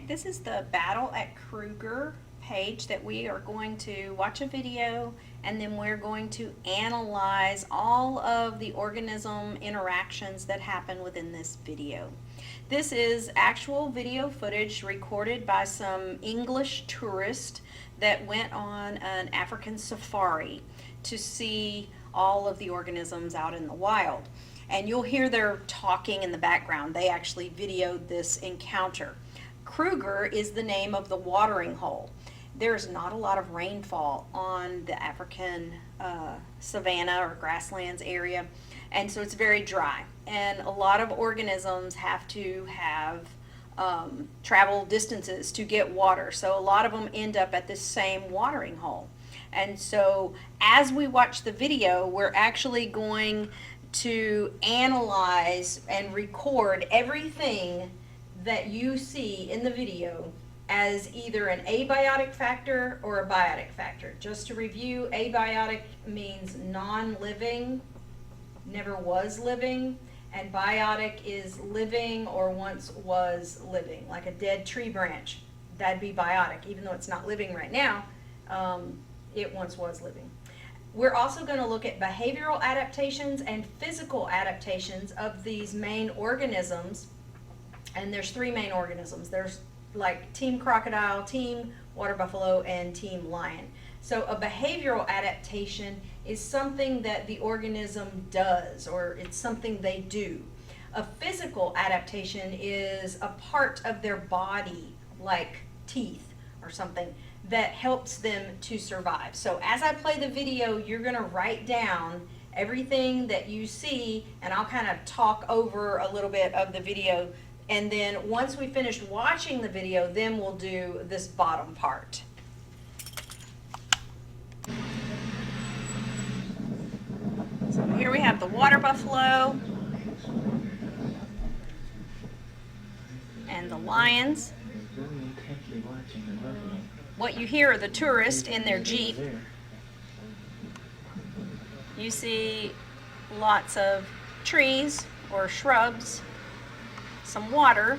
This is the Battle at Kruger page that we are going to watch a video, and then we're going to analyze all of the organism interactions that happen within this video. This is actual video footage recorded by some English tourists that went on an African safari to see all of the organisms out in the wild. And you'll hear their talking in the background. They actually videoed this encounter. Kruger is the name of the watering hole. There's not a lot of rainfall on the African savanna or grasslands area, and so it's very dry. And a lot of organisms have to have travel distances to get water, so a lot of them end up at this same watering hole. And so as we watch the video, we're actually going to analyze and record everything that you see in the video as either an abiotic factor or a biotic factor. Just to review, abiotic means non-living, never was living, and biotic is living or once was living, like a dead tree branch. That'd be biotic, even though it's not living right now, it once was living. We're also going to look at behavioral adaptations and physical adaptations of these main organisms. And there's three main organisms. There's like team crocodile, team water buffalo, and team lion. So a behavioral adaptation is something that the organism does, or it's something they do. A physical adaptation is a part of their body, like teeth or something, that helps them to survive. So as I play the video, you're going to write down everything that you see, and I'll kind of talk over a little bit of the video. And then once we finish watching the video, then we'll do this bottom part. So here we have the water buffalo and the lions. What you hear are the tourists in their Jeep. You see lots of trees or shrubs, some water.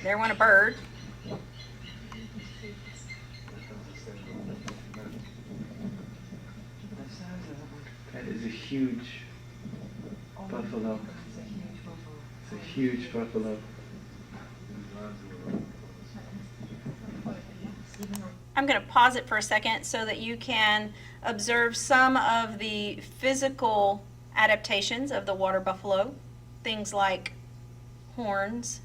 There went a bird. That is a huge buffalo. It's a huge buffalo. I'm going to pause it for a second so that you can observe some of the physical adaptations of the water buffalo. Things like horns.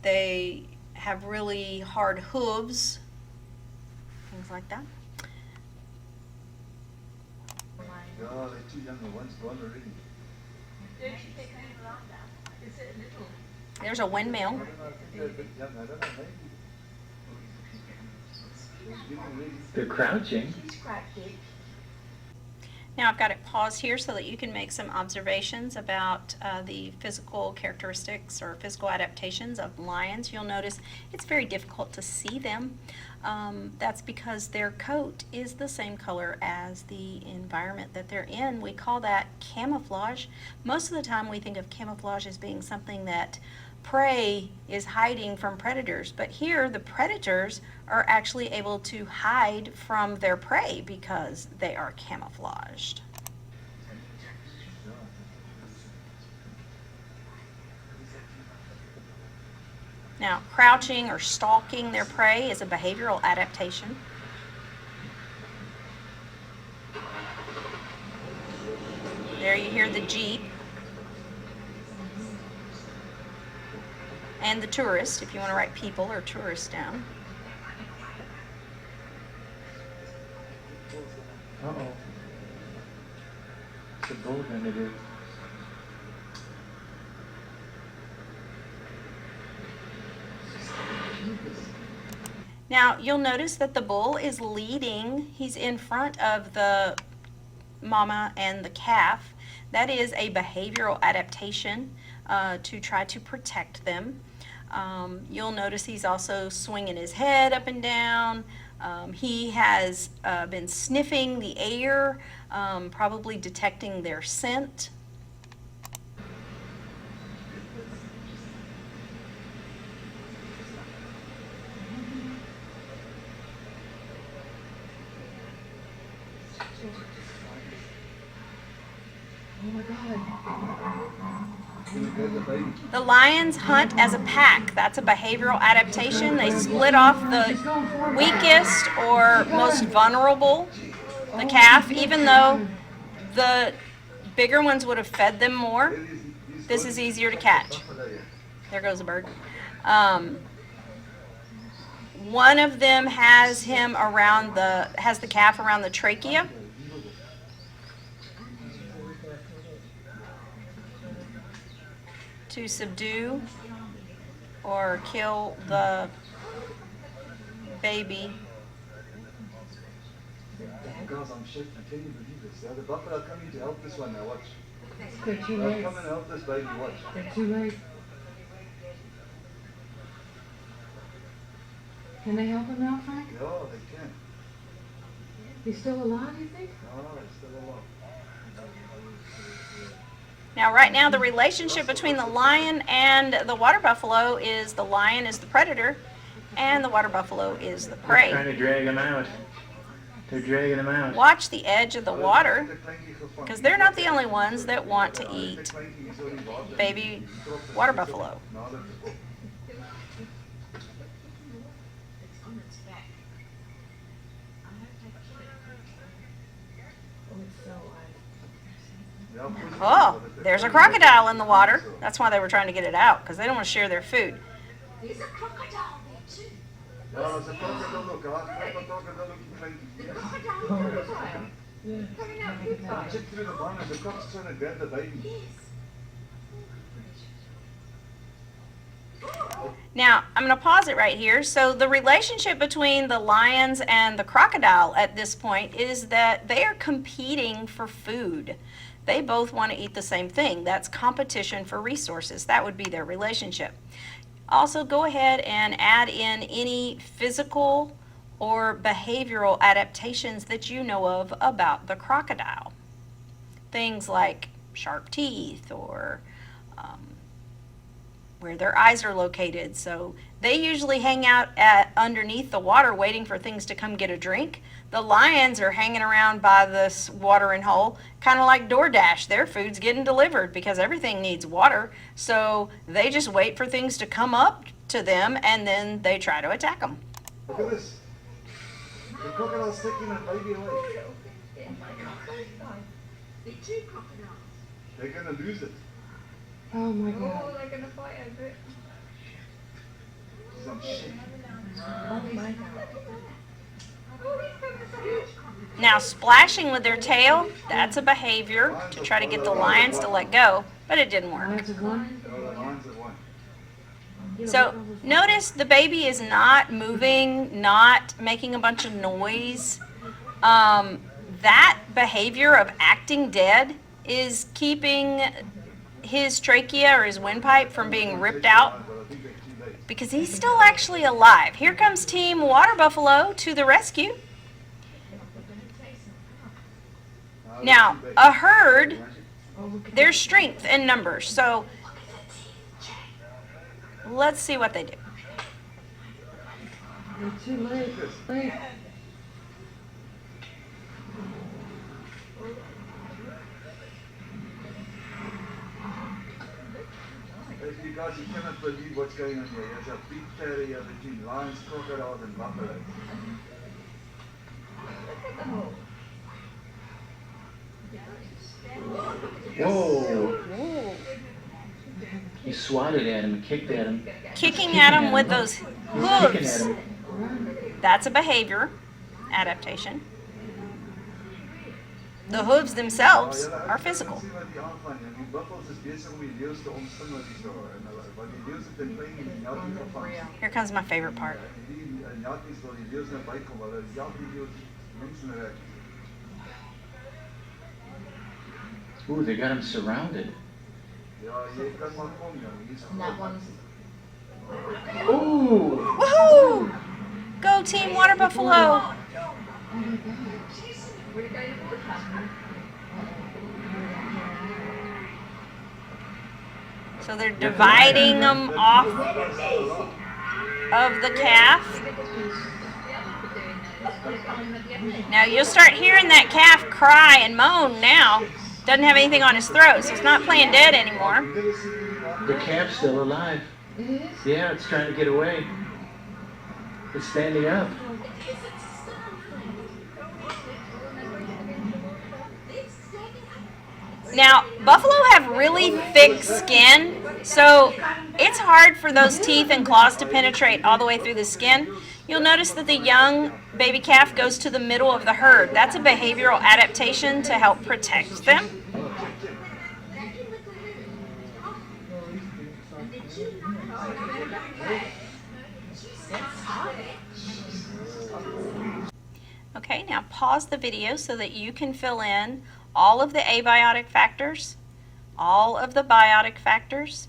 They have really hard hooves. Things like that. There's a windmill. They're crouching. Now I've got it paused here so that you can make some observations about the physical characteristics or physical adaptations of lions. You'll notice it's very difficult to see them. That's because their coat is the same color as the environment that they're in. We call that camouflage. Most of the time we think of camouflage as being something that prey is hiding from predators, but here the predators are actually able to hide from their prey because they are camouflaged. Now, crouching or stalking their prey is a behavioral adaptation. There you hear the Jeep. And the tourist, if you want to write people or tourists down. Uh-oh. What's the bull gonna do? Now, you'll notice that the bull is leading. He's in front of the mama and the calf. That is a behavioral adaptation to try to protect them. You'll notice he's also swinging his head up and down. He has been sniffing the air, probably detecting their scent. Oh my God. The lions hunt as a pack. That's a behavioral adaptation. They split off the weakest or most vulnerable, the calf, even though the bigger ones would have fed them more. This is easier to catch. There goes a bird. One of them has the calf around the trachea. To subdue or kill the baby. Guys, I'm shit. Can you believe this? The buffalo are coming to help this one now. Watch. They're too They'll late. come and help this baby. Watch. They're too late. Can they help him now, Frank? Yeah, they can. He's still alive, you think? No, they're still alive. Now, right now, the relationship between the lion and the water buffalo is the lion is the predator and the water buffalo is the They're prey. trying to drag him out. They're dragging him out. Watch the edge of the water, because they're not the only ones that want to eat baby water buffalo. Oh, there's a crocodile in the water. That's why they were trying to get it out, because they don't want to share their food. There's a crocodile there too. Ja, there's a crocodile. Look, crocodile looking cranky. Crocodile. Check through the barn. The croc's trying to grab the baby. Yes. Now, I'm going to pause it right here. So the relationship between the lions and the crocodile at this point is that they are competing for food. They both want to eat the same thing. That's competition for resources. That would be their relationship. Also, go ahead and add in any physical or behavioral adaptations that you know of about the crocodile. Things like sharp teeth or where their eyes are located. So they usually hang out underneath the water waiting for things to come get a drink. The lions are hanging around by this watering hole, kind of like DoorDash. Their food's getting delivered because everything needs water. So they just wait for things to come up to them and then they try to attack them. Look at this. The crocodile's taking that baby away. Oh my God. They're two crocodiles. They're going to lose it. Oh my God. They're going to fight over it. Some shit. Oh my God. Now, splashing with their tail, that's a behavior to try to get the lions to let go, but it didn't work. Lions have won. Oh, the lions have won. So notice the baby is not moving, not making a bunch of noise. That behavior of acting dead is keeping his trachea or his windpipe from being ripped out But I think they're too late. because he's still actually alive. Here comes Team Water Buffalo to the rescue. Now, a herd, there's strength in numbers, so let's see what they do. They're too late. Late. If you guys, you cannot believe what's going on here. There's a big terrier between lions, crocodiles, and buffaloes. Whoa! He swatted at him and kicked at him. Kicking at them with those He's kicking at hooves, him. that's a behavior adaptation. The hooves themselves are physical. Sien wat die aangaan nie. Die buffels is besig om die leeu's te omsing wat hier so en hulle want die leeu's het 'n klein jatjie gevang. Here comes my favorite part. Die jatjies wil die leeu's net bykom. Hulle jag die leeu's mense. Ooh, they got him surrounded. Ja, jy kan maar kom jong. Hier's And that one's Ooh! Woohoo! Go Team Water Buffalo! Oh my God. we're going to So they're dividing them off of the calf. Now you'll start hearing that calf cry and moan now. Doesn't have anything on his throat, so it's not playing dead anymore. The calf's still alive. It is? Yeah, it's trying to get away. It's standing up. Now, buffalo have really thick skin, so it's hard for those teeth and claws to penetrate all the way through the skin. You'll notice that the young baby calf goes to the middle of the herd. That's a behavioral adaptation to help protect them. Okay, now pause the video so that you can fill in all of the abiotic factors, all of the biotic factors,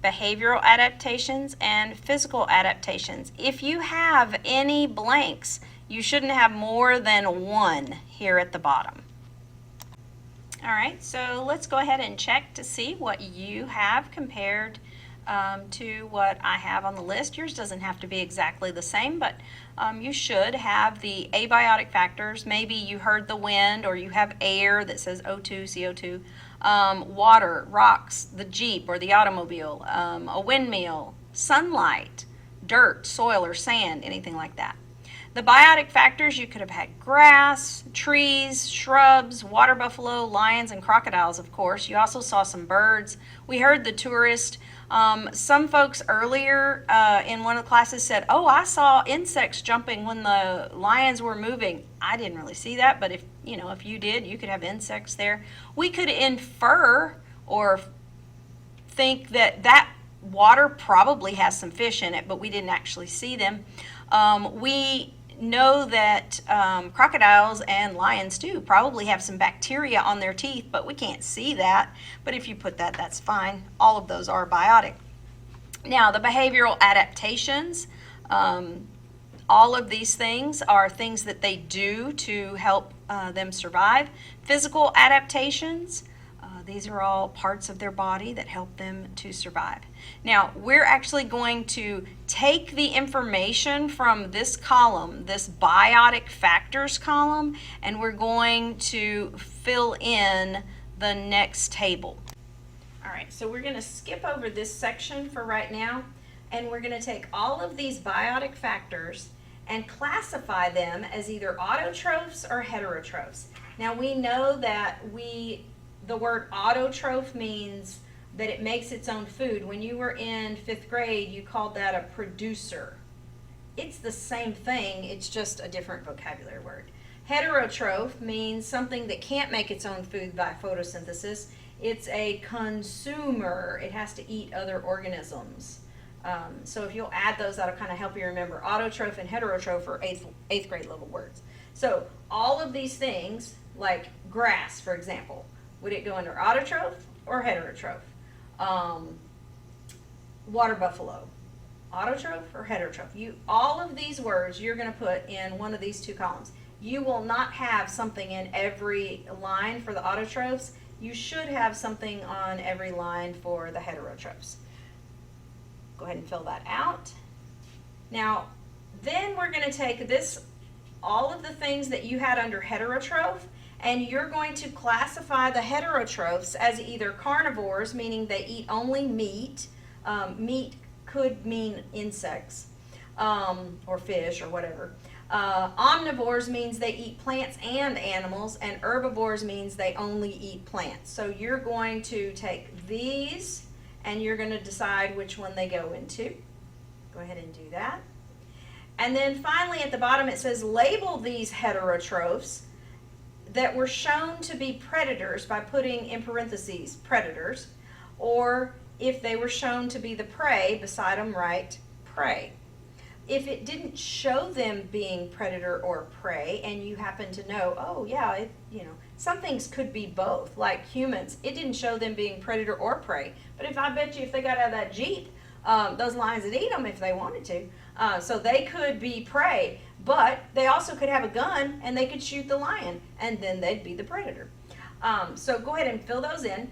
behavioral adaptations, and physical adaptations. If you have any blanks, you shouldn't have more than one here at the bottom. All right, so let's go ahead and check to see what you have compared to what I have on the list. Yours doesn't have to be exactly the same, but you should have the abiotic factors. Maybe you heard the wind, or you have air that says O2, CO2, water, rocks, the Jeep or the automobile, a windmill, sunlight, dirt, soil or sand, anything like that. The biotic factors, you could have had grass, trees, shrubs, water buffalo, lions, and crocodiles, of course. You also saw some birds. We heard the tourist. Some folks earlier in one of the classes said, oh, I saw insects jumping when the lions were moving. I didn't really see that, but if you did, you could have insects there. We could infer or think that water probably has some fish in it, but we didn't actually see them. We know that crocodiles and lions too probably have some bacteria on their teeth, but we can't see that. But if you put that, that's fine. All of those are biotic. Now, the behavioral adaptations, all of these things are things that they do to help them survive. Physical adaptations, these are all parts of their body that help them to survive. Now, we're actually going to take the information from this column, this biotic factors column, and we're going to fill in the next table. All right, so we're going to skip over this section for right now, and we're going to take all of these biotic factors and classify them as either autotrophs or heterotrophs. Now, we know that the word autotroph means that it makes its own food. When you were in 5th grade, you called that a producer. It's the same thing, it's just a different vocabulary word. Heterotroph means something that can't make its own food by photosynthesis. It's a consumer. It has to eat other organisms. So if you'll add those, that'll kind of help you remember. Autotroph and heterotroph are 8th grade level words. So all of these things, like grass, for example, would it go under autotroph or heterotroph? Water buffalo, autotroph or heterotroph? All of these words you're going to put in one of these two columns. You will not have something in every line for the autotrophs. You should have something on every line for the heterotrophs. Go ahead and fill that out. Now, then we're going to take all of the things that you had under heterotroph, and you're going to classify the heterotrophs as either carnivores, meaning they eat only meat. Meat could mean insects or fish or whatever. Omnivores means they eat plants and animals, and herbivores means they only eat plants. So you're going to take these and you're going to decide which one they go into. Go ahead and do that. And then finally at the bottom it says label these heterotrophs that were shown to be predators by putting in parentheses predators, or if they were shown to be the prey, beside them write prey. If it didn't show them being predator or prey, and you happen to know, oh yeah, some things could be both, like humans. It didn't show them being predator or prey, but if they got out of that Jeep, those lions would eat them if they wanted to. So they could be prey, but they also could have a gun and they could shoot the lion, and then they'd be the predator. So go ahead and fill those in.